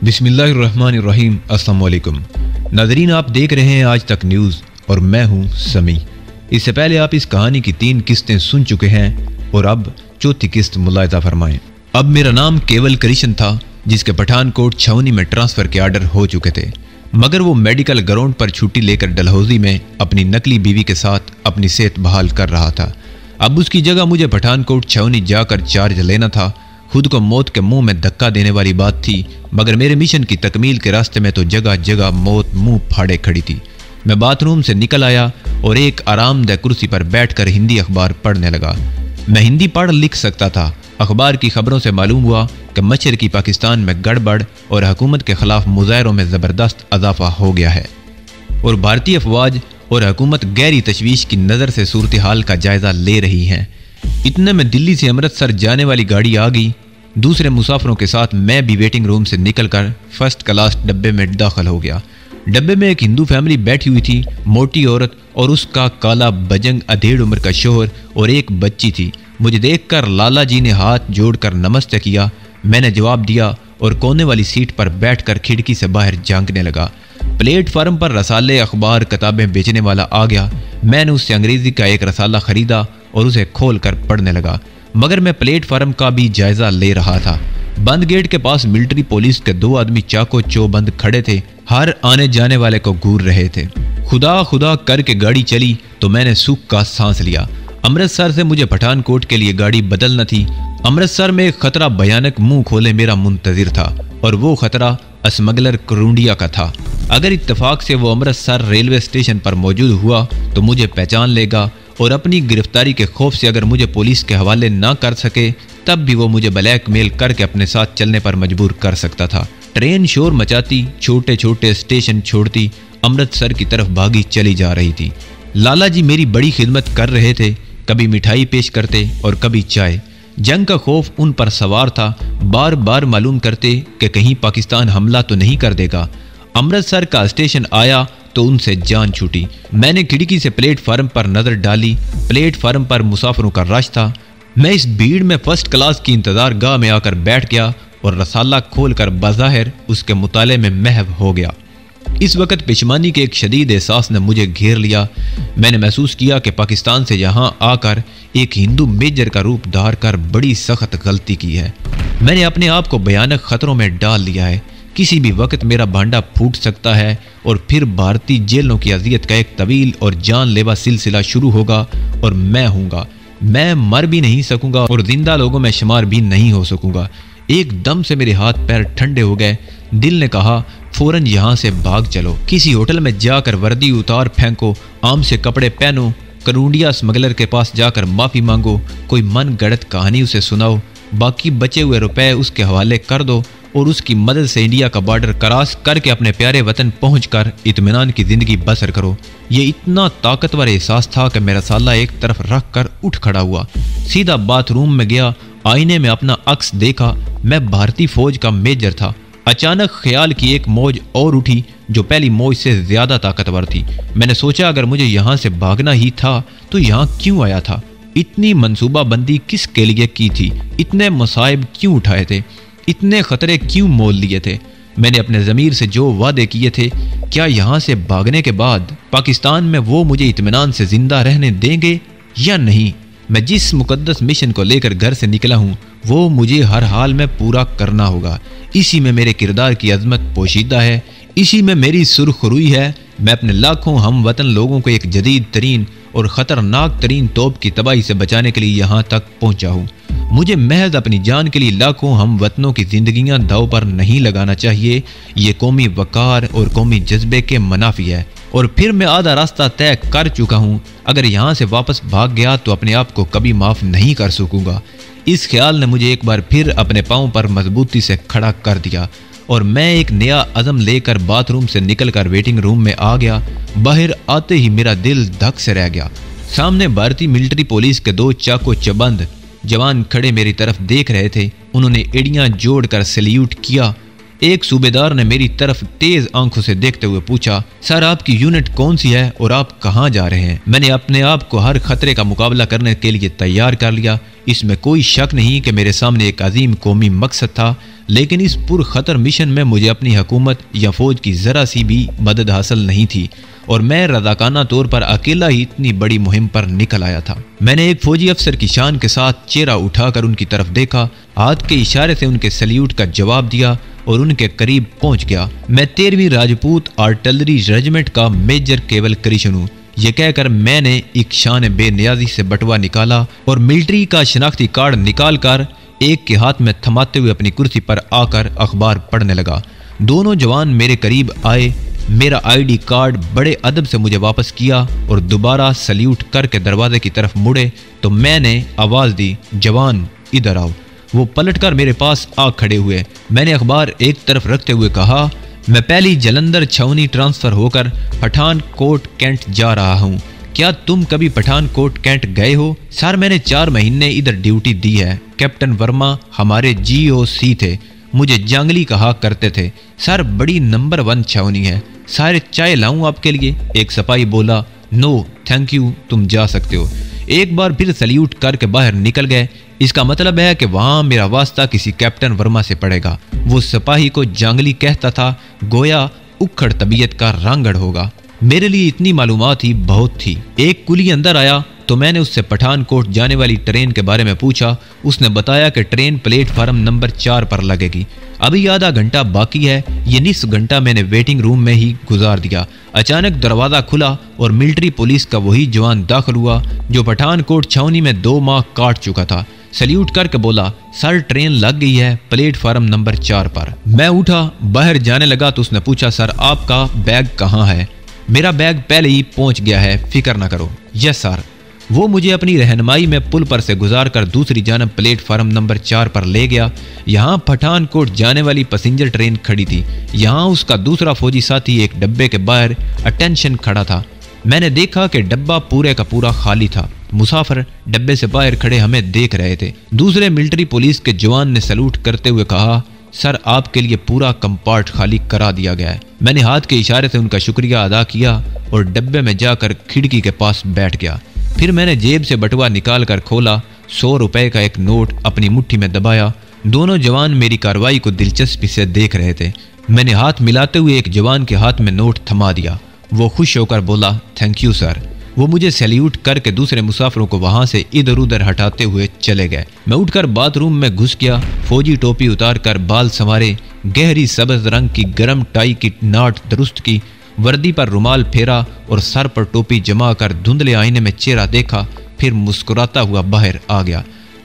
बिस्मिल्लाहिर्रहमानिर्रहीम। अस्सलाम वालेकुम नाज़रीन, आप देख रहे हैं आज तक न्यूज़ और मैं हूं समी। इससे पहले आप इस कहानी की 3 किस्तें सुन चुके हैं और अब चौथी किस्त मुलाहिज़ा फरमाएं। अब मेरा नाम केवल कृष्ण था, जिसके पठानकोट छावनी में ट्रांसफ़र के आर्डर हो चुके थे, मगर वो मेडिकल ग्राउंड पर छुट्टी लेकर डलहौजी में अपनी नकली बीवी के साथ अपनी सेहत बहाल कर रहा था। अब उसकी जगह मुझे पठानकोट छावनी जाकर चार्ज लेना था। खुद को मौत के मुंह में धक्का देने वाली बात थी, मगर मेरे मिशन की तकमील के रास्ते में तो जगह जगह मौत मुंह फाड़े खड़ी थी। मैं बाथरूम से निकल आया और एक आरामदेह कुर्सी पर बैठकर हिंदी अखबार पढ़ने लगा। मैं हिंदी पढ़ लिख सकता था। अखबार की खबरों से मालूम हुआ कि मशरकी पाकिस्तान में गड़बड़ और हुकूमत के खिलाफ मुजाहरों में ज़बरदस्त इजाफा हो गया है और भारतीय अफवाज और हुकूमत गहरी तशवीश की नज़र से सूरत हाल का जायज़ा ले रही हैं। इतने में दिल्ली से अमृतसर जाने वाली गाड़ी आ गई। दूसरे मुसाफिरों के साथ मैं भी वेटिंग रूम से निकलकर फर्स्ट क्लास डब्बे में दाखिल हो गया। डब्बे में एक हिंदू फैमिली बैठी हुई थी, मोटी औरत और उसका काला बजंग अधेड़ उम्र का शोहर और एक बच्ची थी। मुझे देखकर लाला जी ने हाथ जोड़कर नमस्ते किया। मैंने जवाब दिया और कोने वाली सीट पर बैठकर खिड़की से बाहर झांकने लगा। प्लेटफार्म पर रसाले, अखबार, किताबें बेचने वाला आ गया। मैंने उससे अंग्रेज़ी का एक रसाला ख़रीदा और उसे खोल कर पढ़ने लगा, मगर मैं प्लेटफार्म का भी जायज़ा ले रहा था। बंद गेट के पास मिलिट्री पुलिस के 2 आदमी चाको चौबंद खड़े थे, हर आने जाने वाले को घूर रहे थे। खुदा खुदा करके गाड़ी चली तो मैंने सुख का सांस लिया। अमृतसर से मुझे पठानकोट के लिए गाड़ी बदलना थी। अमृतसर में एक खतरा भयानक मुंह खोले मेरा मुंतजिर था और वो खतरा स्मगलर करूंडिया का था। अगर इत्तेफाक से वो अमृतसर रेलवे स्टेशन पर मौजूद हुआ तो मुझे पहचान लेगा और अपनी गिरफ्तारी के खौफ से अगर मुझे पुलिस के हवाले ना कर सके तब भी वो मुझे ब्लैकमेल करके अपने साथ चलने पर मजबूर कर सकता था। ट्रेन शोर मचाती छोटे छोटे स्टेशन छोड़ती अमृतसर की तरफ भागी चली जा रही थी। लाला जी मेरी बड़ी खिदमत कर रहे थे, कभी मिठाई पेश करते और कभी चाय। जंग का खौफ उन पर सवार था, बार बार मालूम करते कि कहीं पाकिस्तान हमला तो नहीं कर देगा। अमृतसर का स्टेशन आया तो उनसे जान छूटी। मैंने खिड़की से प्लेटफार्म पर नज़र डाली। प्लेटफार्म पर मुसाफिरों का रश था। मैं इस भीड़ में फर्स्ट क्लास की इंतज़ार गाह में आकर बैठ गया और रसाला खोलकर बज़ाहिर उसके मुताले में महव हो गया। इस वक्त पेशमानी के एक शदीद एहसास ने मुझे घेर लिया। मैंने महसूस किया कि पाकिस्तान से यहाँ आकर एक हिंदू मेजर का रूप धार कर बड़ी सख्त गलती की है। मैंने अपने आप को भयानक खतरों में डाल लिया है। किसी भी वक्त मेरा भांडा फूट सकता है और फिर भारतीय जेलों की अजियत का एक तवील और जानलेवा सिलसिला शुरू होगा और मैं हूँगा। मैं मर भी नहीं सकूंगा और जिंदा लोगों में शुमार भी नहीं हो सकूंगा। एकदम से मेरे हाथ पैर ठंडे हो गए। दिल ने कहा फौरन यहाँ से भाग चलो, किसी होटल में जाकर वर्दी उतार फेंको, आम से कपड़े पहनो, करूंडिया स्मगलर के पास जाकर माफ़ी मांगो, कोई मन गढ़ंत कहानी उसे सुनाओ, बाकी बचे हुए रुपए उसके हवाले कर दो और उसकी मदद से इंडिया का बॉर्डर क्रॉस करके अपने प्यारे वतन पहुंचकर इत्मीनान की ज़िंदगी बसर करो। ये इतना ताकतवर एहसास था कि मेरा साला एक तरफ रख कर उठ खड़ा हुआ, सीधा बाथरूम में गया। आईने में अपना अक्स देखा। मैं भारतीय फौज का मेजर था। अचानक ख्याल की एक मौज और उठी जो पहली मौज से ज़्यादा ताकतवर थी। मैंने सोचा अगर मुझे यहाँ से भागना ही था तो यहाँ क्यों आया था? इतनी मनसूबाबंदी किसके लिए की थी? इतने मसाइब क्यों उठाए थे? इतने खतरे क्यों मोल लिए थे? मैंने अपने ज़मीर से जो वादे किए थे, क्या यहाँ से भागने के बाद पाकिस्तान में वो मुझे इत्मीनान से ज़िंदा रहने देंगे या नहीं? मैं जिस मुकद्दस मिशन को लेकर घर से निकला हूँ वो मुझे हर हाल में पूरा करना होगा। इसी में मेरे किरदार की अजमत पोशीदा है, इसी में मेरी सुरखरुई है। मैं अपने लाखों हम वतन लोगों को एक जदीद तरीन और ख़तरनाक तरीन तोप की तबाही से बचाने के लिए यहाँ तक पहुँचा हूँ। मुझे महज अपनी जान के लिए लाखों हम वतनों की जिंदगियां दाव पर नहीं लगाना चाहिए। ये कौमी वकार और कौमी जज्बे के मुनाफी है। और फिर मैं आधा रास्ता तय कर चुका हूँ। अगर यहाँ से वापस भाग गया तो अपने आप को कभी माफ़ नहीं कर सकूँगा। इस ख्याल ने मुझे एक बार फिर अपने पाँव पर मजबूती से खड़ा कर दिया और मैं एक नया अज़म लेकर बाथरूम से निकलकर वेटिंग रूम में आ गया। बाहर आते ही मेरा दिल धक से रह गया। सामने भारतीय मिलिट्री पुलिस के 2 चाको चबंद जवान खड़े मेरी तरफ देख रहे थे। उन्होंने एड़ियां जोड़कर सैल्यूट किया। एक सूबेदार ने मेरी तरफ तेज आंखों से देखते हुए पूछा, सर आपकी यूनिट कौन सी है और आप कहाँ जा रहे हैं? मैंने अपने आप को हर खतरे का मुकाबला करने के लिए तैयार कर लिया। इसमें कोई शक नहीं कि मेरे सामने एक अजीम कौमी मकसद था। लेकिन इस पुरखतर मिशन में मुझे अपनी हुकूमत या फौज की ज़रा सी भी मदद हासिल नहीं थी और मैं रज़ाकाना तौर पर अकेला ही इतनी बड़ी मुहिम पर निकल आया था। मैंने एक फौजी अफसर की शान के साथ चेहरा उठाकर उनकी तरफ देखा, हाथ के इशारे से उनके सल्यूट का जवाब दिया और उनके करीब पहुंच गया। मैं 13वीं राजपूत आर्टिलरी रेजिमेंट का मेजर केवल करीशन हूँ। यह कहकर मैंने एक शान बेनियाजी से बटुआ निकाला और मिलिट्री का शनाख्ती कार्ड निकाल कर एक के हाथ में थमाते हुए अपनी कुर्सी पर आकर अखबार पढ़ने लगा। दोनों जवान मेरे करीब आए, मेरा आईडी कार्ड बड़े अदब से मुझे वापस किया और दोबारा सल्यूट करके दरवाजे की तरफ मुड़े तो मैंने आवाज़ दी, जवान इधर आओ। वो पलटकर मेरे पास आ खड़े हुए। मैंने अखबार एक तरफ रखते हुए कहा, मैं पहली जलंधर छावनी ट्रांसफ़र होकर पठानकोट कैंट जा रहा हूँ। क्या तुम कभी पठानकोट कैंट गए हो? सर, मैंने 4 महीने इधर ड्यूटी दी है। कैप्टन वर्मा हमारे GOC थे, मुझे जांगली कहा करते थे। सर, बड़ी नंबर 1 छावनी है। सारे चाय लाऊं आपके लिए? एक सिपाही बोला, नो थैंक यू, तुम जा सकते हो। एक बार फिर सल्यूट करके बाहर निकल गए। इसका मतलब है कि वहां मेरा वास्ता किसी कैप्टन वर्मा से पड़ेगा। वो सिपाही को जांगली कहता था, गोया उखड़ तबीयत का रांगड़ होगा। मेरे लिए इतनी मालूमात ही बहुत थी। एक कुली अंदर आया तो मैंने उससे पठानकोट जाने वाली ट्रेन के बारे में पूछा। उसने बताया कि ट्रेन प्लेटफार्म नंबर 4 पर लगेगी। अभी आधा घंटा बाकी है। ये निस्फ घंटा मैंने वेटिंग रूम में ही गुजार दिया। अचानक दरवाज़ा खुला और मिलिट्री पुलिस का वही जवान दाखिल हुआ जो पठानकोट छावनी में 2 माह काट चुका था। सल्यूट करके बोला, सर ट्रेन लग गई है प्लेटफार्म नंबर 4 पर। मैं उठा, बाहर जाने लगा तो उसने पूछा, सर आपका बैग कहाँ है? मेरा बैग पहले ही पहुंच गया है, फिक्र ना करो। Yes sir. वो मुझे अपनी रहनुमाई में पुल पर से गुजार कर दूसरी जानब प्लेटफार्म नंबर 4 पर ले गया। यहाँ पठानकोट जाने वाली पैसेंजर ट्रेन खड़ी थी। यहाँ उसका दूसरा फौजी साथी एक डब्बे के बाहर अटेंशन खड़ा था। मैंने देखा कि डब्बा पूरे का पूरा खाली था। मुसाफिर डब्बे से बाहर खड़े हमें देख रहे थे। दूसरे मिलिट्री पुलिस के जवान ने सलूट करते हुए कहा, सर आपके लिए पूरा कंपार्ट खाली करा दिया गया है। मैंने हाथ के इशारे से उनका शुक्रिया अदा किया और डब्बे में जाकर खिड़की के पास बैठ गया। फिर मैंने जेब से बटुआ निकाल कर खोला। 100 रुपए का एक नोट अपनी मुट्ठी में दबाया। दोनों जवान मेरी कार्रवाई को दिलचस्पी से देख रहे थे। मैंने हाथ मिलाते हुए एक जवान के हाथ में नोट थमा दिया। वो खुश होकर बोला, थैंक यू सर। वो मुझे सैल्यूट करके दूसरे मुसाफिरों को वहां से इधर उधर हटाते हुए चले गए। मैं उठकर बाथरूम में घुस गया। फौजी टोपी उतार कर बाल संवारे, गहरी सब्ज रंग की गरम टाई की नाट दुरुस्त की, वर्दी पर रुमाल फेरा और सर पर टोपी जमा कर धुंधले आईने में चेहरा देखा, फिर मुस्कुराता हुआ बाहर आ गया।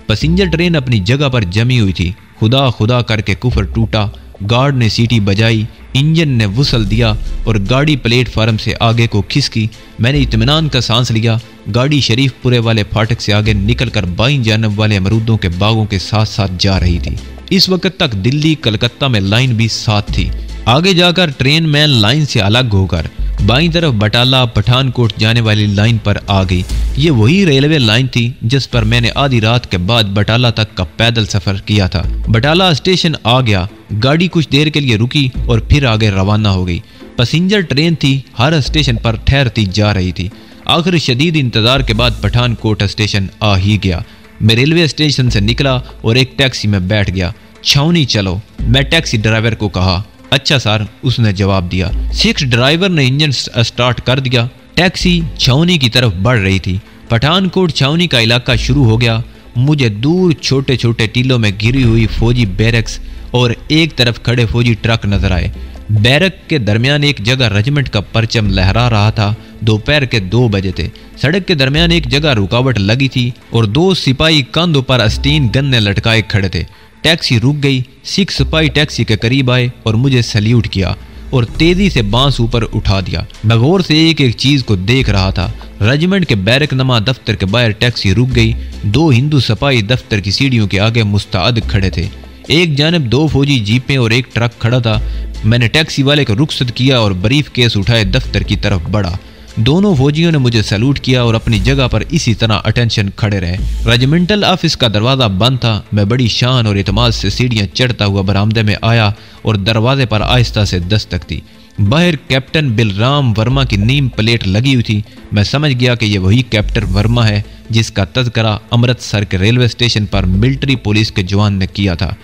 पैसेंजर ट्रेन अपनी जगह पर जमी हुई थी। खुदा खुदा करके कुफर टूटा। गार्ड ने सीटी बजाई, इंजन ने वुसल दिया और गाड़ी प्लेटफार्म से आगे को खिसकी। मैंने इत्मीनान का सांस लिया। गाड़ी शरीफपुरे वाले फाटक से आगे निकलकर बाईं जानब वाले अमरूदों के बागों के साथ साथ जा रही थी। इस वक्त तक दिल्ली कलकत्ता में लाइन भी साथ थी। आगे जाकर ट्रेन में लाइन से अलग होकर बाईं तरफ बटाला पठानकोट जाने वाली लाइन पर आ गई। ये वही रेलवे लाइन थी जिस पर मैंने आधी रात के बाद बटाला तक का पैदल सफर किया था। बटाला स्टेशन आ गया। गाड़ी कुछ देर के लिए रुकी और फिर आगे रवाना हो गई। पैसेंजर ट्रेन थी, हर स्टेशन पर ठहरती जा रही थी। आखिर शदीद इंतजार के बाद पठानकोट स्टेशन आ ही गया। मैं रेलवे स्टेशन से निकला और एक टैक्सी में बैठ गया। छावनी चलो, मैं टैक्सी ड्राइवर को कहा। अच्छा सर, उसने जवाब दिया। 6 ड्राइवर ने इंजन स्टार्ट कर दिया। टैक्सी छावनी की तरफ बढ़ रही थी। पठानकोट छावनी का इलाका शुरू हो गया। मुझे दूर छोटे छोटे टीलों में घिरी हुई फौजी बैरक्स और एक तरफ खड़े फौजी ट्रक नजर आए। बैरक के दरमियान एक जगह रेजिमेंट का परचम लहरा रहा था। दोपहर के 2 बजे थे। सड़क के दरमियान एक जगह रुकावट लगी थी और 2 सिपाही कंधों पर अस्तीन गन्ने लटकाए खड़े थे। टैक्सी रुक गई। 6 सिपाही टैक्सी के करीब आए और मुझे सल्यूट किया और तेजी से बांस ऊपर उठा दिया। मैं गौर से एक एक चीज को देख रहा था। रेजिमेंट के बैरक नमा दफ्तर के बाहर टैक्सी रुक गई। 2 हिंदू सिपाही दफ्तर की सीढ़ियों के आगे मुस्तैद खड़े थे। एक जानब 2 फौजी जीपें और एक ट्रक खड़ा था। मैंने टैक्सी वाले को रुखसत किया और ब्रीफ केस उठाए दफ्तर की तरफ बढ़ा। दोनों फौजियों ने मुझे सैल्यूट किया और अपनी जगह पर इसी तरह अटेंशन खड़े रहे। रेजिमेंटल ऑफिस का दरवाज़ा बंद था। मैं बड़ी शान और इत्मीनान से सीढ़ियां चढ़ता हुआ बरामदे में आया और दरवाजे पर आहिस्ता से दस्तक दी। बाहर कैप्टन बिलराम वर्मा की नीम प्लेट लगी हुई थी। मैं समझ गया कि यह वही कैप्टन वर्मा है जिसका तज़करा अमृतसर के रेलवे स्टेशन पर मिलिट्री पुलिस के जवान ने किया था।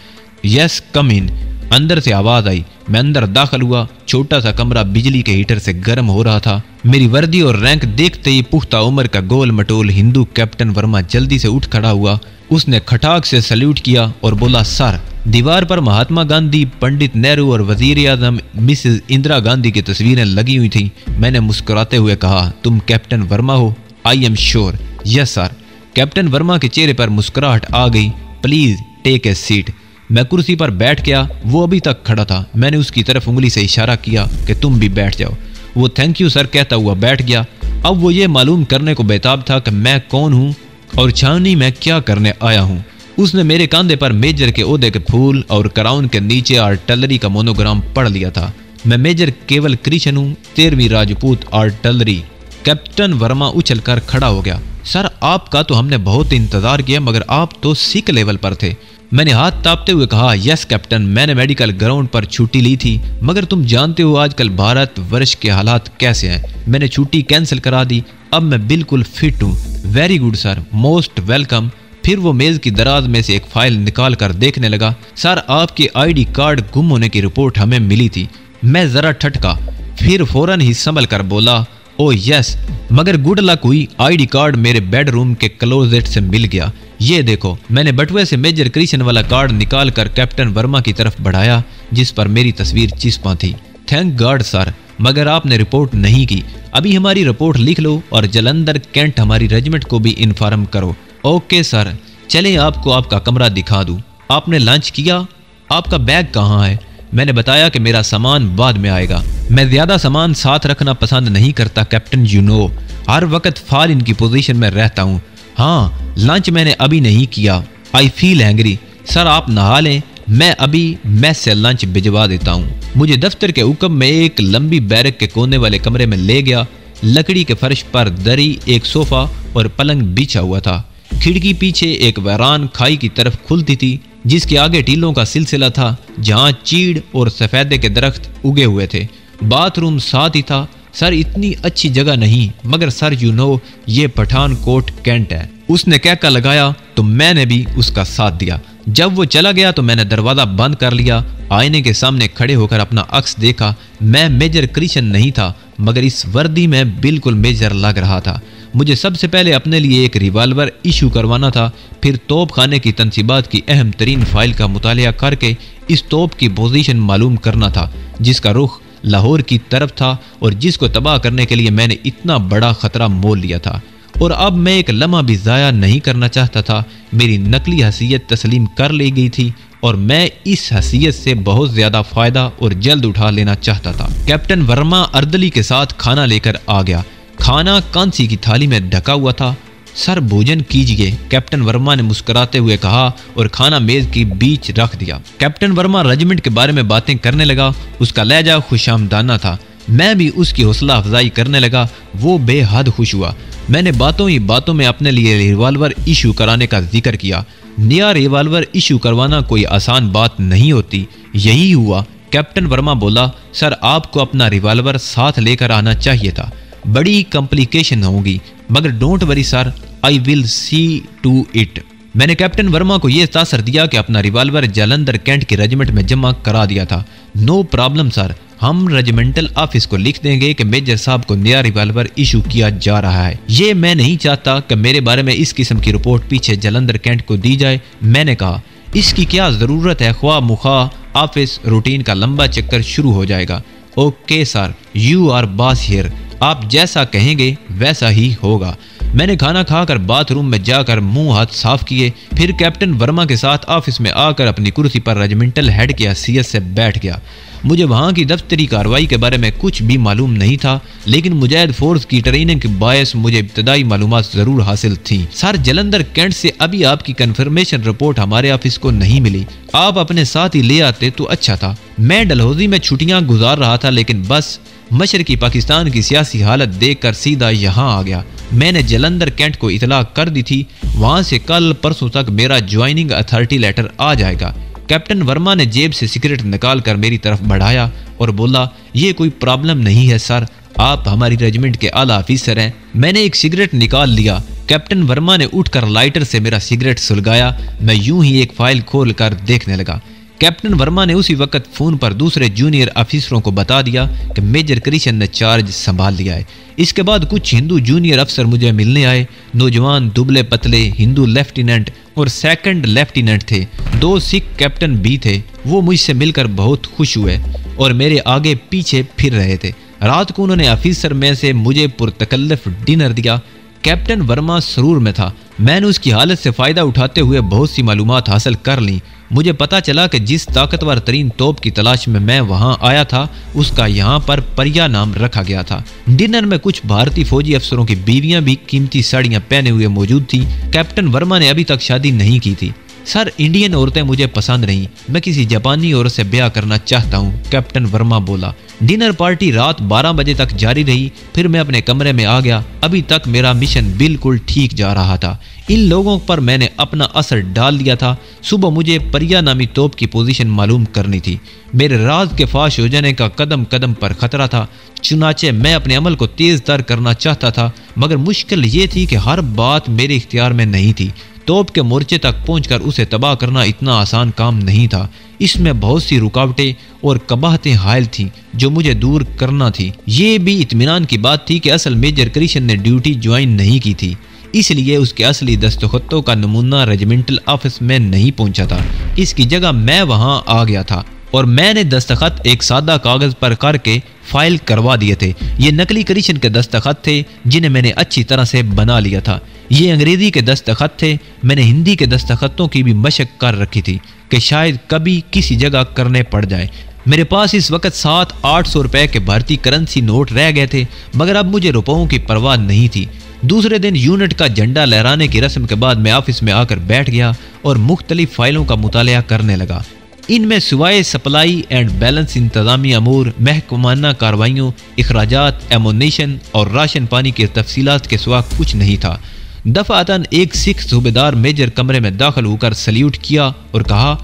यस कम इन। अंदर से आवाज आई। मैं अंदर दाखिल हुआ। छोटा सा कमरा बिजली के हीटर से गर्म हो रहा था। मेरी वर्दी और रैंक देखते ही पुख्ता उम्र का गोल मटोल हिंदू कैप्टन वर्मा जल्दी से उठ खड़ा हुआ। उसने खटाक से सल्यूट किया और बोला, सर। दीवार पर महात्मा गांधी, पंडित नेहरू और वजीर आजम मिसेस इंदिरा गांधी की तस्वीरें लगी हुई थी। मैंने मुस्कुराते हुए कहा, तुम कैप्टन वर्मा हो? I am sure. Yes sir. Captain Verma के चेहरे पर मुस्कुराहट आ गई। Please take a seat. मैं कुर्सी पर बैठ गया। वो अभी तक खड़ा था। मैंने उसकी तरफ उंगली से इशारा किया कि तुम भी बैठ जाओ। वो थैंक यू सर कहता हुआ बैठ गया। अब वो ये मालूम करने को बेताब था कि मैं कौन हूँ और छावनी में क्या करने आया हूँ। उसने मेरे कंधे पर मेजर के ओहदे के फूल और क्राउन के नीचे आर्टिलरी का मोनोग्राम पढ़ लिया था। मैं मेजर केवल कृष्ण हूँ, 13वीं राजपूत आर्टिलरी। कैप्टन वर्मा उछल कर खड़ा हो गया। सर आपका तो हमने बहुत इंतजार किया, मगर आप तो सिक लेवल पर थे। मैंने हाथ तापते हुए कहा, यस कैप्टन, मैंने मेडिकल ग्राउंड पर छुट्टी ली थी, मगर तुम जानते हो आजकल भारत वर्ष के हालात कैसे हैं। मैंने छुट्टी कैंसिल करा दी। अब मैं बिल्कुल फिट हूँ। Very good sir, most welcome. फिर वो मेज की दराज में से एक फाइल निकाल कर देखने लगा। सर आपके आईडी कार्ड गुम होने की रिपोर्ट हमें मिली थी। मैं जरा ठटका, फिर फौरन ही संभल कर बोला, ओ यस, मगर गुड लक हुई, आईडी कार्ड मेरे बेडरूम के क्लोजेट से मिल गया। ये देखो। मैंने बटुए से मेजर कृष्ण वाला कार्ड निकाल कर कैप्टन वर्मा की तरफ बढ़ाया, जिस पर मेरी तस्वीर चिपका थी। थैंक गॉड सर, मगर आपने रिपोर्ट नहीं की। अभी हमारी रिपोर्ट लिख लो और जलंधर कैंट हमारी रेजिमेंट को भी इन्फॉर्म करो। Okay sir. चले आपको आपका कमरा दिखा दूं। आपने लंच किया? आपका बैग कहाँ है? मैंने बताया कि मेरा सामान बाद में आएगा। मैं ज्यादा सामान साथ रखना पसंद नहीं करता कैप्टन, यू नो। हर वक्त फार इनकी पोजीशन में रहता हूँ। हाँ, लंच मैंने अभी नहीं किया। I feel hangry. सर आप नहा लें, मैं अभी मैस से लंच भिजवा देता हूँ। मुझे दफ्तर के हुक्म में एक लंबी बैरक के कोने वाले कमरे में ले गया। लकड़ी के फर्श पर दरी, एक सोफा और पलंग बिछा हुआ था। खिड़की पीछे एक वैरान खाई की तरफ खुलती थी, जिसके आगे टीलों का सिलसिला था, जहाँ चीड़ और सफेदे के दरख्त उगे हुए थे। बाथरूम साथ ही था। सर इतनी अच्छी जगह नहीं, मगर सर यू नो ये पठानकोट कैंट है। उसने कहका लगाया तो मैंने भी उसका साथ दिया। जब वो चला गया तो मैंने दरवाजा बंद कर लिया। आईने के सामने खड़े होकर अपना अक्स देखा। मैं मेजर कृष्ण नहीं था, मगर इस वर्दी में बिल्कुल मेजर लग रहा था। मुझे सबसे पहले अपने लिए एक रिवाल्वर इशू करवाना था, फिर तोप खाने की तनसीबात की अहम तरीन फाइल का मुतालिया करके इस तोप की पोजीशन मालूम करना था, जिसका रुख लाहौर की तरफ था और जिसको तबाह करने के लिए मैंने इतना बड़ा खतरा मोल लिया था। और अब मैं एक लम्हा भी ज़ाया नहीं करना चाहता था। मेरी नकली हसीयत तस्लीम कर ली गई थी और मैं इस हसीयत से बहुत ज़्यादा फ़ायदा और जल्द उठा लेना चाहता था। कैप्टन वर्मा अर्दली के साथ खाना लेकर आ गया। खाना कांसी की थाली में ढका हुआ था। सर भोजन कीजिए, कैप्टन वर्मा ने मुस्कुराते हुए कहा और खाना मेज के बीच रख दिया। कैप्टन वर्मा रेजिमेंट के बारे में बातें करने लगा। उसका लहजा खुशामदाना था। मैं भी उसकी हौसला अफजाई करने लगा। वो बेहद खुश हुआ। मैंने बातों ही बातों में अपने लिए रिवाल्वर इशू कराने का जिक्र किया। नया रिवाल्वर इशू करवाना कोई आसान बात नहीं होती। यही हुआ। कैप्टन वर्मा बोला, सर आपको अपना रिवाल्वर साथ लेकर आना चाहिए था। बड़ी कॉम्प्लिकेशन होगी, मगर don't worry sir, I will see to it. मैंने कैप्टन वर्मा को यह तासर दिया कि अपना रिवाल्वर जालंधर कैंट के रेजिमेंट में जमा करा दिया था। नो प्रॉब्लम सर, हम रेजिमेंटल ऑफिस को लिख देंगे कि मेजर साहब को नया रिवाल्वर इशू किया जा रहा है। ये मैं नहीं चाहता कि मेरे बारे में इस किस्म की रिपोर्ट पीछे जालंधर कैंट को दी जाए। मैंने कहा, इसकी क्या जरूरत है, ख्वाह मुखा ऑफिस रूटीन का लंबा चक्कर शुरू हो जाएगा। Okay sir, you are boss here. आप जैसा कहेंगे वैसा ही होगा। मैंने खाना खाकर बाथरूम में जाकर मुंह हाथ साफ किए, फिर कैप्टन वर्मा के साथ ऑफिस में आकर अपनी कुर्सी पर रेजिमेंटल हेड की हैसियत से बैठ गया। मुझे वहाँ की दफ्तरी कार्रवाई के बारे में कुछ भी मालूम नहीं था, लेकिन मुजाहिद फोर्स की ट्रेनिंग के बायस मुझे इब्तदाई मालूमात जरूर हासिल थी। सर जालंधर कैंट से अभी आपकी कंफर्मेशन रिपोर्ट हमारे ऑफिस को नहीं मिली। आप अपने साथ ही ले आते तो अच्छा था। मैं डलहौजी में छुट्टियां गुजार रहा था, लेकिन बस मशरकी पाकिस्तान की सियासी हालत देखकर सीधा यहाँ आ गया। मैंने जालंधर कैंट को इतला कर दी थी, वहाँ से कल परसों तक मेरा ज्वाइनिंग अथॉरिटी लेटर आ जाएगा। कैप्टन वर्मा ने जेब से सिगरेट निकाल कर मेरी तरफ बढ़ाया और बोला, ये कोई प्रॉब्लम नहीं है सर, आप हमारी रेजिमेंट के आला ऑफिसर हैं। मैंने एक सिगरेट निकाल लिया। कैप्टन वर्मा ने उठकर लाइटर से मेरा सिगरेट सुलगाया। मैं यूं ही एक फाइल खोल कर देखने लगा। कैप्टन वर्मा ने उसी वक्त फोन पर दूसरे जूनियर अफसरों को बता दिया कि मेजर कृष्ण ने चार्ज संभाल लिया है। इसके बाद कुछ हिंदू जूनियर अफसर मुझे मिलने आए। नौजवान, दुबले पतले हिंदू लेफ्टिनेंट और सेकंड लेफ्टिनेंट थे। 2 सिख कैप्टन भी थे। वो मुझसे मिलकर बहुत खुश हुए और मेरे आगे पीछे फिर रहे थे। रात को उन्होंने ऑफिसर में से मुझे पुरतकल्लफ डिनर दिया। कैप्टन वर्मा सरूर में था। मैंने उसकी हालत से फ़ायदा उठाते हुए बहुत सी मालूमात हासिल कर ली। मुझे पता चला कि जिस ताकतवर तरीन तोप की तलाश में मैं वहां आया था उसका यहाँ पर परिया नाम रखा गया था। डिनर में कुछ भारतीय फौजी अफसरों की बीवियां भी कीमती साड़ियां पहने हुए मौजूद थीं। कैप्टन वर्मा ने अभी तक शादी नहीं की थी। सर, इंडियन औरतें मुझे पसंद नहीं, मैं किसी जापानी औरत से ब्याह करना चाहता हूँ, कैप्टन वर्मा बोला। डिनर पार्टी रात 12 बजे तक जारी रही। फिर मैं अपने कमरे में आ गया। अभी तक मेरा मिशन बिल्कुल ठीक जा रहा था। इन लोगों पर मैंने अपना असर डाल दिया था। सुबह मुझे परिया नामी तोप की पोजीशन मालूम करनी थी। मेरे राज के फाश हो जाने का कदम कदम पर खतरा था। चुनाचे मैं अपने अमल को तेज तर करना चाहता था, मगर मुश्किल ये थी कि हर बात मेरे इख्तियार में नहीं थी। तोप के मोर्चे तक पहुंचकर उसे तबाह करना इतना आसान काम नहीं था। इसमें बहुत सी रुकावटें और कबाहतें हायल थीं जो मुझे दूर करना थी। ये भी इत्मीनान की बात थी कि असल मेजर कृष्ण ने ड्यूटी ज्वाइन नहीं की थी, इसलिए उसके असली दस्तखतों का नमूना रेजिमेंटल ऑफिस में नहीं पहुंचा था। इसकी जगह मैं वहां आ गया था और मैंने दस्तखत एक सादा कागज पर करके फाइल करवा दिए थे। ये नकली कृष्ण के दस्तखत थे जिन्हें मैंने अच्छी तरह से बना लिया था। ये अंग्रेजी के दस्तखत थे। मैंने हिंदी के दस्तखतों की भी मशक कर रखी थी कि शायद कभी किसी जगह करने पड़ जाए। मेरे पास इस वक्त 700-800 रुपए के भारतीय करेंसी नोट रह गए थे, मगर अब मुझे रुपयों की परवाह नहीं थी। दूसरे दिन यूनिट का झंडा लहराने की रस्म के बाद मैं ऑफिस में आकर बैठ गया और मुख्तलिफ फाइलों का मुताला करने लगा। इनमें सिवाय सप्लाई एंड बैलेंस, इंतजामी अमूर, महकमाना कार्रवाइयों, अखराजात, एमोनेशन और राशन पानी की तफसीलात के सिवा कुछ नहीं था। दफातन एक सिख सूबेदार मेजर कमरे में दाखिल होकर सल्यूट किया और कहा,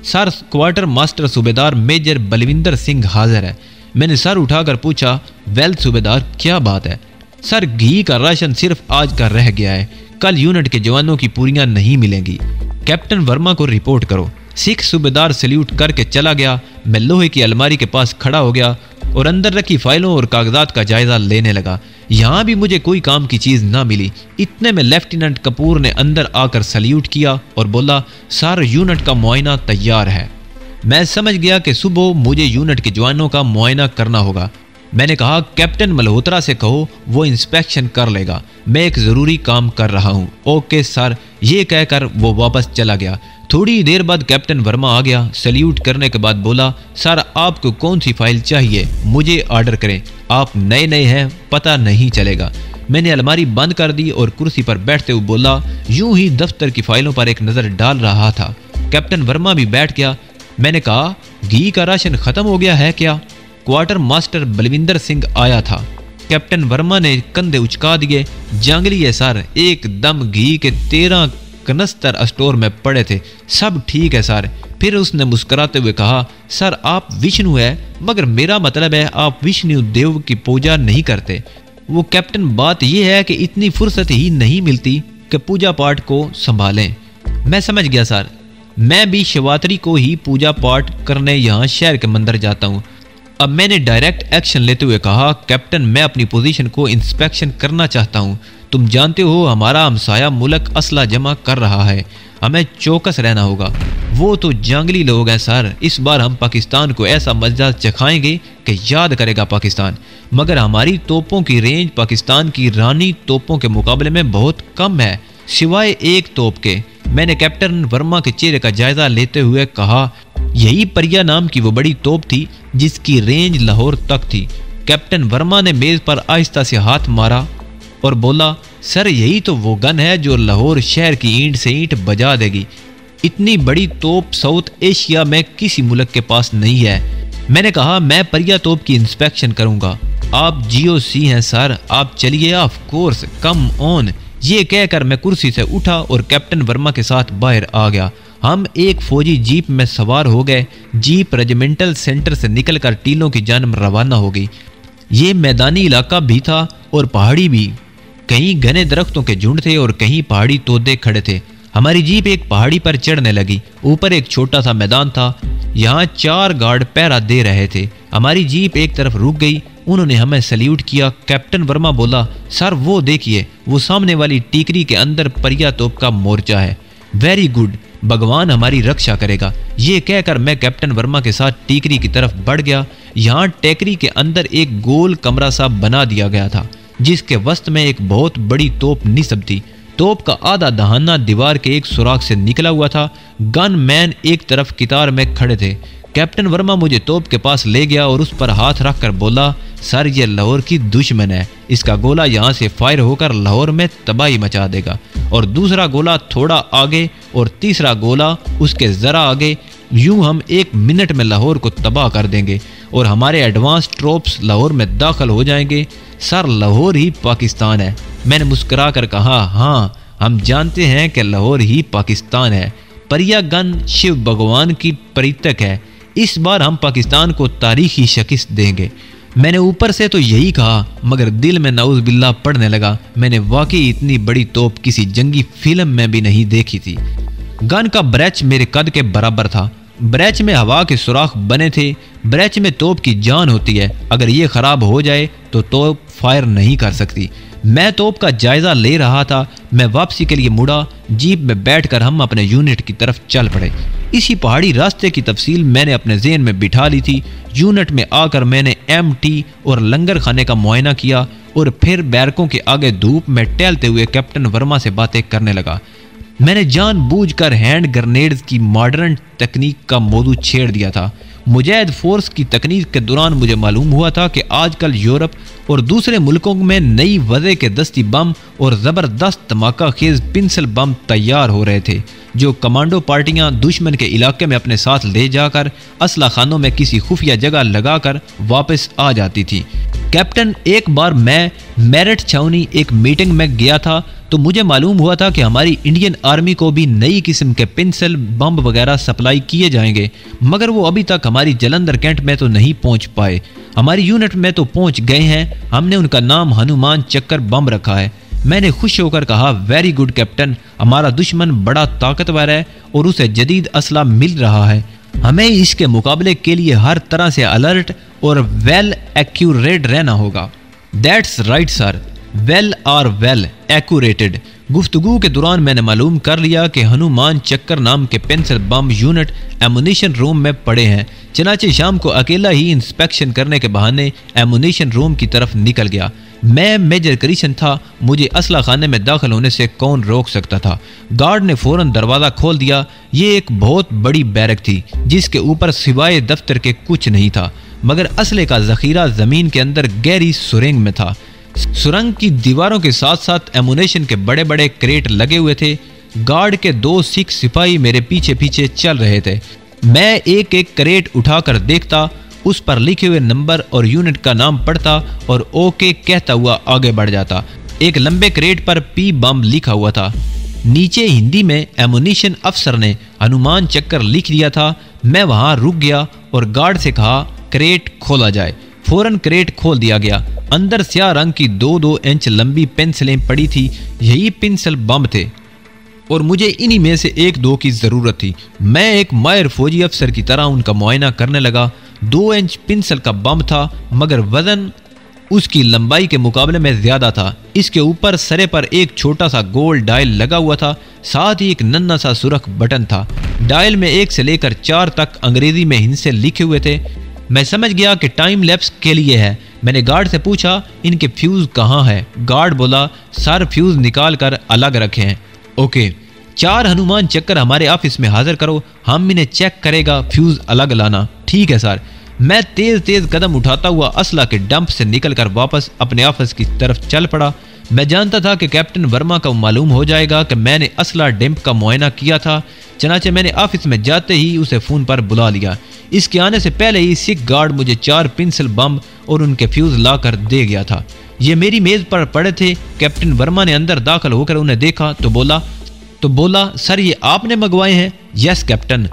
सर, क्वार्टर मास्टर सूबेदार मेजर बलविंदर सिंह हाजिर है। मैंने सर उठाकर पूछा, वेल सूबेदार, क्या बात है? सर, घी का राशन सिर्फ आज का रह गया है, कल यूनिट के जवानों की पूरियां नहीं मिलेंगी। कैप्टन वर्मा को रिपोर्ट करो। सिख सूबेदार सल्यूट करके चला गया। मैं लोहे की अलमारी के पास खड़ा हो गया और अंदर रखी फाइलों और कागजात का जायजा लेने लगा। यहाँ भी मुझे कोई काम की चीज ना मिली। इतने में लेफ्टिनेंट कपूर ने अंदर आकर सल्यूट किया और बोला, सर, यूनिट का मुआयना तैयार है। मैं समझ गया कि सुबह मुझे यूनिट के जवानों का मुआयना करना होगा। मैंने कहा, कैप्टन मल्होत्रा से कहो, वो इंस्पेक्शन कर लेगा, मैं एक जरूरी काम कर रहा हूँ। Okay sir. ये कहकर वो वापस चला गया। थोड़ी देर बाद कैप्टन वर्मा आ गया। सल्यूट करने के बाद बोला, सर, आपको कौन सी फाइल चाहिए? मुझे ऑर्डर करें, आप नए नए हैं, पता नहीं चलेगा। मैंने अलमारी बंद कर दी और कुर्सी पर बैठते हुए बोला, यूं ही दफ्तर की फाइलों पर एक नजर डाल रहा था। कैप्टन वर्मा भी बैठ गया। मैंने कहा, घी का राशन खत्म हो गया है क्या? क्वार्टर मास्टर बलविंदर सिंह आया था। कैप्टन वर्मा ने कंधे उचका दिए। जंगली है सर, एकदम घी के 13 कनस्तर स्टोर में पड़े थे, सब ठीक है सर। फिर उसने मुस्कुराते हुए कहा, सर, आप विष्णु है, मगर मेरा मतलब है आप विष्णु देव की पूजा नहीं करते। वो कैप्टन, बात यह है कि इतनी फुर्सत ही नहीं मिलती कि पूजा पाठ को संभालें। मैं समझ गया सर, मैं भी शिवरात्रि को ही पूजा पाठ करने यहाँ शहर के मंदिर जाता हूँ। अब मैंने डायरेक्ट एक्शन लेते हुए कहा, कैप्टन, मैं अपनी पोजीशन को इंस्पेक्शन करना चाहता हूँ। तुम जानते हो हमारा हमसाया मुल्क असला जमा कर रहा है, हमें चौकस रहना होगा। वो तो जंगली लोग हैं सर, इस बार हम पाकिस्तान को ऐसा मजा चखाएंगे कि याद करेगा पाकिस्तान। मगर हमारी तोपों की रेंज पाकिस्तान की रानी तोपों के मुकाबले में बहुत कम है, सिवाय एक तोप के। मैंने कैप्टन वर्मा के चेहरे का जायजा लेते हुए कहा, यही परिया नाम की वो बड़ी तोप थी जिसकी रेंज लाहौर तक थी। कैप्टन वर्मा ने मेज पर आहिस्ता से हाथ मारा और बोला, सर, यही तो वो गन है जो लाहौर शहर की ईंट से ईंट बजा देगी। इतनी बड़ी तोप साउथ एशिया में किसी मुल्क के पास नहीं है। मैंने कहा, मैं परिया तोप की इंस्पेक्शन करूंगा। आप GOC हैं सर, आप चलिए, ऑफ कोर्स, कम ऑन। ये कहकर मैं कुर्सी से उठा और कैप्टन वर्मा के साथ बाहर आ गया। हम एक फौजी जीप में सवार हो गए। जीप रेजिमेंटल सेंटर से निकलकर टीलों की जानब रवाना हो गई। ये मैदानी इलाका भी था और पहाड़ी भी। कहीं घने दरख्तों के झुंड थे और कहीं पहाड़ी तोते खड़े थे। हमारी जीप एक पहाड़ी पर चढ़ने लगी। ऊपर एक छोटा सा मैदान था, यहाँ 4 गार्ड पहरा दे रहे थे। हमारी जीप एक तरफ रुक गई। उन्होंने हमें सल्यूट किया। कैप्टन वर्मा बोला, सर वो देखिए, वो सामने वाली टीकरी के अंदर परिया तोप का मोर्चा है। वेरी गुड, भगवान हमारी रक्षा करेगा। ये कहकर मैं कैप्टन वर्मा के साथ टीकरी की तरफ बढ़ गया। यहाँ टेकरी के अंदर एक गोल कमरा सा बना दिया गया था, जिसके वस्त में एक बहुत बड़ी तोप निस्ब थी। तोप का आधा दहाना दीवार के एक सुराख से निकला हुआ था। गन मैन एक तरफ कितार में खड़े थे। कैप्टन वर्मा मुझे तोप के पास ले गया और उस पर हाथ रखकर बोला, सर ये लाहौर की दुश्मन है, इसका गोला यहाँ से फायर होकर लाहौर में तबाही मचा देगा, और दूसरा गोला थोड़ा आगे और तीसरा गोला उसके ज़रा आगे। यूं हम 1 मिनट में लाहौर को तबाह कर देंगे और हमारे एडवांस ट्रोप्स लाहौर में दाखिल हो जाएंगे। सर लाहौर ही पाकिस्तान है। मैंने मुस्कुरा कर कहा, हाँ हम जानते हैं कि लाहौर ही पाकिस्तान है। परिया गन शिव भगवान की प्रतीक है। इस बार हम पाकिस्तान को तारीखी शिकस्त देंगे। मैंने ऊपर से तो यही कहा, मगर दिल में नाउज़ बिल्लाह पड़ने लगा। मैंने वाकई इतनी बड़ी तोप किसी जंगी फिल्म में भी नहीं देखी थी। गन का ब्रैच मेरे कद के बराबर था। ब्रैच में हवा के सुराख बने थे। ब्रैच में तोप की जान होती है, अगर ये ख़राब हो जाए तो तोप फायर नहीं कर सकती। मैं तोप का जायज़ा ले रहा था। मैं वापसी के लिए मुड़ा। जीप में बैठकर हम अपने यूनिट की तरफ चल पड़े। इसी पहाड़ी रास्ते की तफसील मैंने अपने ज़हन में बिठा ली थी। यूनिट में आकर मैंने MT और लंगर खाने का मुआयना किया और फिर बैरकों के आगे धूप में टहलते हुए कैप्टन वर्मा से बातें करने लगा। मैंने जानबूझकर हैंड ग्रेनेड्स की मॉडर्न तकनीक का मौजू छेड़ दिया था। मुजाहिद फोर्स की तकनीक के दौरान मुझे मालूम हुआ था कि आजकल यूरोप और दूसरे मुल्कों में नई वजह के दस्ती बम और ज़बरदस्त धमाका खेज पिंसल बम तैयार हो रहे थे, जो कमांडो पार्टियां दुश्मन के इलाके में अपने साथ ले जाकर असला खानों में किसी खुफिया जगह लगाकर वापस आ जाती थी। कैप्टन, एक बार मैं मेरठ छावनी एक मीटिंग में गया था तो मुझे मालूम हुआ था कि हमारी इंडियन आर्मी को भी नई किस्म के पिंसल बम वगैरह सप्लाई किए जाएंगे, मगर वो अभी तक हमारी जलंधर कैंट में तो नहीं पहुंच पाए। हमारी यूनिट में तो पहुंच गए हैं। हमने उनका नाम हनुमान चक्कर बम रखा है। मैंने खुश होकर कहा, वेरी गुड कैप्टन, हमारा दुश्मन बड़ा ताकतवर है और उसे जदीद असला मिल रहा है। हमें इसके मुकाबले के लिए हर तरह से अलर्ट और वेल एक्यूरेट रहना होगा। That's right sir, well are well accurated. गुफ्तगू के दौरान मैंने मालूम कर लिया कि हनुमान चक्कर नाम के पेंसिल बम यूनिट एमुनिशन रूम में पड़े हैं। चनाचे शाम को अकेला ही इंस्पेक्शन करने के बहाने एमुनिशन रूम की तरफ निकल गया। मैं मेजर करीशन था। मुझे असला खाने में दाखिल होने से कौन रोक सकता था। गार्ड ने फौरन दरवाज़ा खोल दिया। ये एक बहुत बड़ी बैरक थी जिसके ऊपर सिवाय दफ्तर के कुछ नहीं था, मगर असले का जखीरा ज़मीन के अंदर गहरी सुरंग में था। सुरंग की दीवारों के साथ साथ एमुनेशन के बड़े बड़े क्रेट लगे हुए थे। गार्ड के 2 सिख सिपाही मेरे पीछे पीछे चल रहे थे। मैं एक एक क्रेट उठाकर देखता, उस पर लिखे हुए नंबर और यूनिट का नाम पढ़ता और ओके कहता हुआ आगे बढ़ जाता। एक लंबे क्रेट पर P बम लिखा हुआ था। नीचे हिंदी में एमुनिशन अफसर ने हनुमान चक्कर लिख दिया था। मैं वहां रुक गया और गार्ड से कहा, क्रेट खोला जाए। फौरन क्रेट खोल दिया गया। अंदर स्याह रंग की 2-2 इंच लंबी पेंसिलें पड़ी थी। यही पेंसिल बम थे और मुझे इन्हीं में से 1-2 की ज़रूरत थी। मैं एक माहिर फौजी अफसर की तरह उनका मुआयना करने लगा। 2 इंच पेंसिल का बम था, मगर वजन उसकी लंबाई के मुकाबले में ज़्यादा था। इसके ऊपर सरे पर एक छोटा सा गोल डायल लगा हुआ था, साथ ही एक नन्हा सा सुरख बटन था। डायल में 1 से लेकर 4 तक अंग्रेजी में हिंसे लिखे हुए थे। मैं समझ गया कि टाइम लैप्स के लिए है। मैंने गार्ड से पूछा, इनके फ्यूज़ कहाँ है? गार्ड बोला, सर फ्यूज़ निकाल कर अलग रखे हैं। ओके, 4 हनुमान चक्कर हमारे ऑफिस में हाजिर करो, हम इन्हें चेक करेगा, फ्यूज़ अलग लाना। ठीक है सर। मैं तेज़ तेज़ कदम उठाता हुआ असला के डंप से निकलकर वापस अपने ऑफिस की तरफ चल पड़ा। मैं जानता था कि कैप्टन वर्मा को मालूम हो जाएगा कि मैंने असला डंप का मुआयना किया था। चनाचे मैंने ऑफिस में जाते ही उसे फ़ोन पर बुला लिया। इसके आने से पहले ही सिख गार्ड मुझे 4 पेंसिल बम और उनके फ्यूज़ ला कर दे गया था। ये मेरी मेज़ पर पड़े थे। कैप्टन वर्मा ने अंदर दाखिल होकर उन्हें देखा तो बोला, सर ये आपने मंगवाए हैं? यस कैप्टन,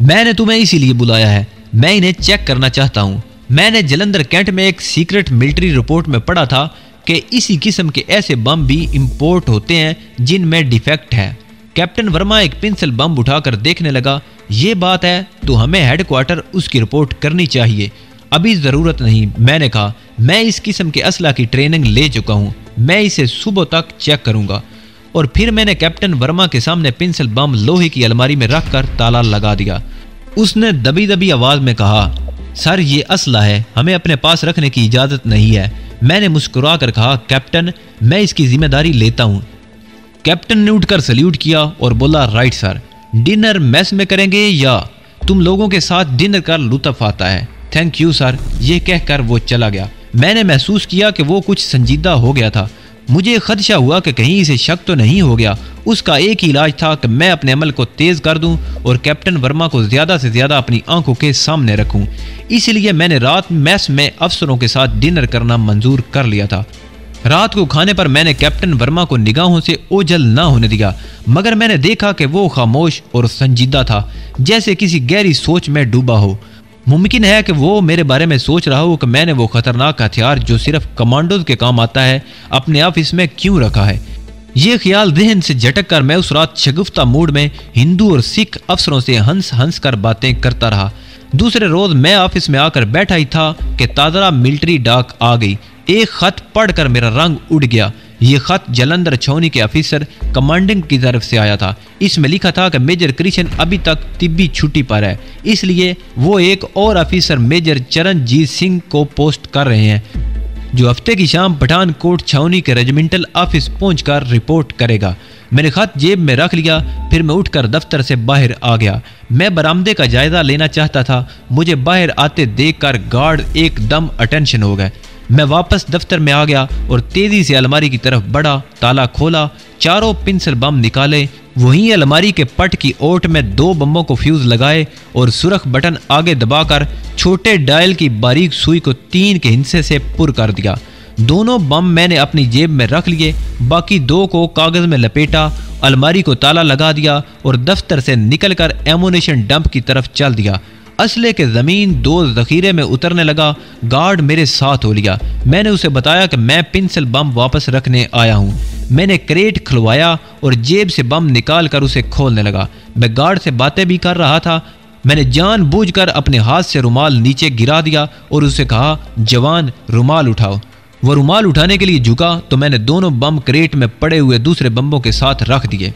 मैंने तुम्हें इसीलिए बुलाया है, मैं इन्हें चेक करना चाहता हूँ। मैंने जलंधर कैंट में एक सीक्रेट मिलिट्री रिपोर्ट में पढ़ा था कि इसी किस्म के ऐसे बम भी इंपोर्ट होते हैं जिनमें डिफेक्ट है। कैप्टन वर्मा एक पेंसिल बम उठाकर देखने लगा। ये बात है तो हमें हेडक्वार्टर उसकी रिपोर्ट करनी चाहिए। अभी जरूरत नहीं, मैंने कहा। मैं इस किस्म के असला की ट्रेनिंग ले चुका हूँ, मैं इसे सुबह तक चेक करूंगा। और फिर मैंने कैप्टन वर्मा के सामने पेंसिल बम लोहे की अलमारी में रखकर ताला लगा दिया। उसने दबी दबी आवाज में कहा, सर ये असला है, हमें अपने पास रखने की इजाजत नहीं है। मैंने मुस्कुरा कर कहा, कैप्टन मैं इसकी जिम्मेदारी लेता हूँ। कैप्टन ने उठकर सल्यूट किया और बोला, राइट सर। डिनर मेस में करेंगे या तुम लोगों के साथ डिनर का लुत्फ आता है। Thank you sir. ये कहकर वो चला गया। मैंने महसूस किया कि वो कुछ संजीदा हो गया था। मुझे खदशा हुआ कि कहीं इसे शक तो नहीं हो गया। उसका एक ही इलाज था कि मैं अपने अमल को तेज कर दूं और कैप्टन वर्मा को ज्यादा से ज्यादा अपनी आंखों के सामने रखूं। इसलिए मैंने रात मेस में अफसरों के साथ डिनर करना मंजूर कर लिया था। रात को खाने पर मैंने कैप्टन वर्मा को निगाहों से ओझल न होने दिया, मगर मैंने देखा कि वो खामोश और संजीदा था, जैसे किसी गहरी सोच में डूबा हो। मुमकिन है कि वो मेरे बारे में सोच रहा हो कि मैंने वो खतरनाक हथियार जो सिर्फ कमांडोज के काम आता है अपने ऑफिस में क्यों रखा है। ये ख्याल जहन से झटक कर मैं उस रात शगुफ्ता मूड में हिंदू और सिख अफसरों से हंस हंस कर बातें करता रहा। दूसरे रोज मैं ऑफिस में आकर बैठा ही था कि ताज़ा मिलिट्री डाक आ गई। एक खत पढ़कर मेरा रंग उड़ गया। ये खत जलंधर छावनी के ऑफिसर कमांडिंग की तरफ से आया था। इसमें लिखा था कि मेजर कृष्ण अभी तक तिब्बी छुट्टी पर है, इसलिए वो एक और ऑफिसर मेजर चरणजीत सिंह को पोस्ट कर रहे हैं, जो हफ्ते की शाम पठानकोट छावनी के रेजिमेंटल ऑफिस पहुंचकर रिपोर्ट करेगा। मैंने खत जेब में रख लिया। फिर मैं उठकर दफ्तर से बाहर आ गया। मैं बरामदे का जायजा लेना चाहता था। मुझे बाहर आते देखकर गार्ड एकदम अटेंशन हो गए। मैं वापस दफ्तर में आ गया और तेजी से अलमारी की तरफ बढ़ा। ताला खोला, चारों पेंसिल बम निकाले, वहीं अलमारी के पट की ओट में 2 बमों को फ्यूज लगाए और सुरख बटन आगे दबाकर छोटे डायल की बारीक सुई को 3 के हिस्से से पुर कर दिया। दोनों बम मैंने अपनी जेब में रख लिए, बाकी 2 को कागज में लपेटा, अलमारी को ताला लगा दिया और दफ्तर से निकलकर एमुनेशन डंप की तरफ चल दिया। असले के जमीन 2 जखीरे में उतरने लगा। गार्ड मेरे साथ हो लिया। मैंने उसे बताया कि मैं पेंसिल बम वापस रखने आया हूँ। मैंने क्रेट खुलवाया और जेब से बम निकाल कर उसे खोलने लगा। मैं गार्ड से बातें भी कर रहा था। मैंने जानबूझकर अपने हाथ से रुमाल नीचे गिरा दिया और उसे कहा, जवान रुमाल उठाओ। वो रुमाल उठाने के लिए झुका तो मैंने दोनों बम क्रेट में पड़े हुए दूसरे बम्बों के साथ रख दिए।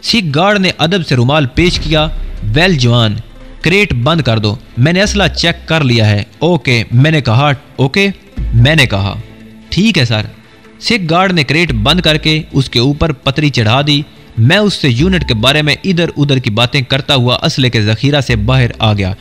सिख गार्ड ने अदब से रुमाल पेश किया। वेल जवान, क्रेट बंद कर दो, मैंने असला चेक कर लिया है। ओके, मैंने कहा। ओके, मैंने कहा ठीक है सर। सिख गार्ड ने क्रेट बंद करके उसके ऊपर पतरी चढ़ा दी। मैं उससे यूनिट के बारे में इधर उधर की बातें करता हुआ असले के जखीरा से बाहर आ गया।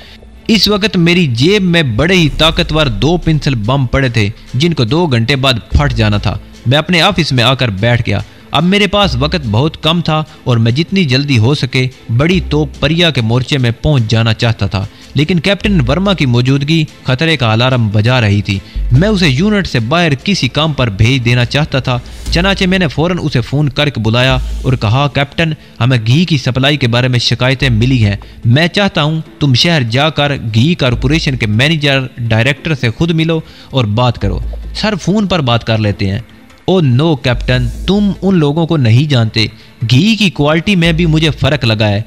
इस वक्त मेरी जेब में बड़े ही ताकतवर 2 पेंसिल बम पड़े थे, जिनको 2 घंटे बाद फट जाना था। मैं अपने ऑफिस में आकर बैठ गया। अब मेरे पास वक्त बहुत कम था और मैं जितनी जल्दी हो सके बड़ी तोप परिया के मोर्चे में पहुंच जाना चाहता था, लेकिन कैप्टन वर्मा की मौजूदगी खतरे का अलार्म बजा रही थी। मैं उसे यूनिट से बाहर किसी काम पर भेज देना चाहता था। चनाचे मैंने फौरन उसे फ़ोन करके बुलाया और कहा, कैप्टन हमें घी की सप्लाई के बारे में शिकायतें मिली हैं। मैं चाहता हूं तुम शहर जाकर घी कॉरपोरेशन के मैनेजर डायरेक्टर से खुद मिलो और बात करो। सर फ़ोन पर बात कर लेते हैं। ओ नो कैप्टन, तुम उन लोगों को नहीं जानते। घी की क्वालिटी में भी मुझे फ़र्क लगा है,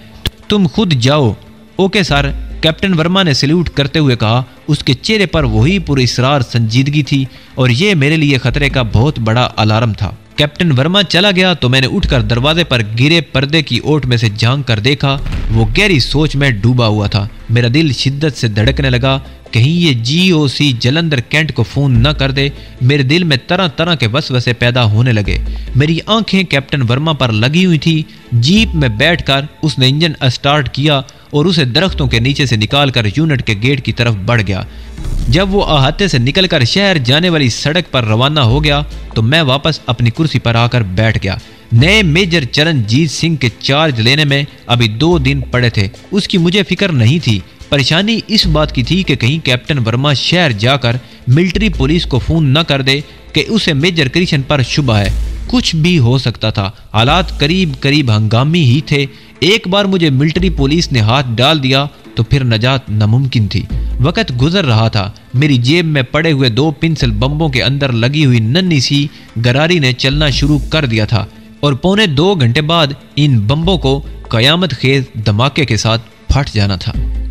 तुम खुद जाओ। ओके सर, कैप्टन वर्मा ने सल्यूट करते हुए कहा। उसके चेहरे पर वही पुरस्कार संजीदगी थी और ये मेरे लिए खतरे का बहुत बड़ा अलार्म था। कैप्टन वर्मा चला गया तो मैंने उठकर दरवाजे पर गिरे पर्दे की ओट में से झांक कर देखा। वो गहरी सोच में डूबा हुआ था। मेरा दिल शिद्दत से धड़कने लगा। कहीं ये GOC जलंधर कैंट को फ़ोन न कर दे। मेरे दिल में तरह तरह के वसवसे पैदा होने लगे। मेरी आंखें कैप्टन वर्मा पर लगी हुई थी। जीप में बैठकर उसने इंजन स्टार्ट किया और उसे दरख्तों के नीचे से निकालकर यूनिट के गेट की तरफ बढ़ गया। जब वो अहाते से निकलकर शहर जाने वाली सड़क पर रवाना हो गया तो मैं वापस अपनी कुर्सी पर आकर बैठ गया। नए मेजर चरणजीत सिंह के चार्ज लेने में अभी 2 दिन पड़े थे। उसकी मुझे फिक्र नहीं थी। परेशानी इस बात की थी कि कहीं कैप्टन वर्मा शहर जाकर मिलिट्री पुलिस को फ़ोन न कर दे कि उसे मेजर कृष्ण पर शुबा है। कुछ भी हो सकता था। हालात करीब करीब हंगामी ही थे। एक बार मुझे मिलिट्री पुलिस ने हाथ डाल दिया तो फिर नजात नामुमकिन थी। वक्त गुजर रहा था। मेरी जेब में पड़े हुए 2 पेंसिल बम्बों के अंदर लगी हुई नन्ही सी गरारी ने चलना शुरू कर दिया था। और 1.25 घंटे बाद इन बम्बों को कयामत खेज धमाके के साथ फट जाना था।